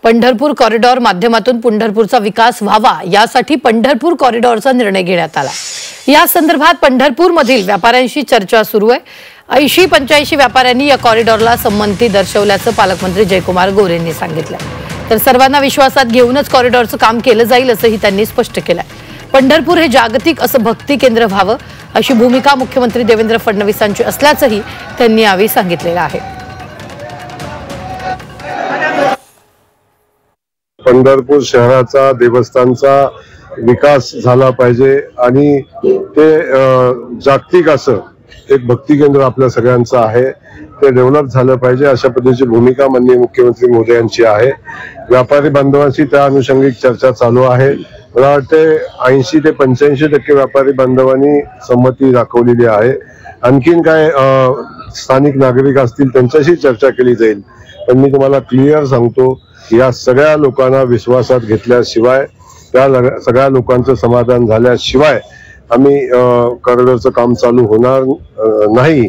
Pandharpur corridor माध्यमातून पंढरपूरचा विकास व्हावा यासाठी पंढरपूर कॉरिडॉरचा निर्णय घेण्यात आला। या संदर्भात पंढरपूरमधील व्यापाऱ्यांशी चर्चा सुरू आहे। 80-85 व्यापाऱ्यांनी या कॉरिडॉरला संमती दर्शवल्याचं पालकमंत्री जयकुमार गोरेंनी सांगितलं। तर सर्वांना विश्वासात घेऊनच कॉरिडॉरचं काम केलं जाईल असंही त्यांनी स्पष्ट केलं। पंढरपूर हे जागतिक असं भक्ती केंद्र व्हावं अशी भूमिका मुख्यमंत्री देवेंद्र फडणवीसांची असल्याचंही त्यांनी यावेळी सांगितलेलं आहे। पंढरपूर शहराचा देवस्थानचा विकास झाला पाहिजे आणि ते जागतिक असं एक भक्ती केंद्र आपल्या सगळ्यांचं आहे, ते डेव्हलप झालं पाहिजे अशा पद्धतीची भूमिका माननीय मुख्यमंत्री मोदयांची आहे। व्यापारी बांधवांशी त्या अनुषंगिक चर्चा चालू आहे। मला वाटते 80 ते 85% व्यापारी बांधवांनी संमती दाखवलेली आहे। आणखीन काय स्थानिक नागरिक असतील त्यांच्याशी चर्चा केली जाईल, पण मी तुम्हाला क्लिअर सांगतो या सगळ्या लोकांना विश्वासात घेतल्याशिवाय, त्या सगळ्या लोकांचं समाधान झाल्याशिवाय आम्ही कॉरिडॉरचं काम चालू होणार नाही।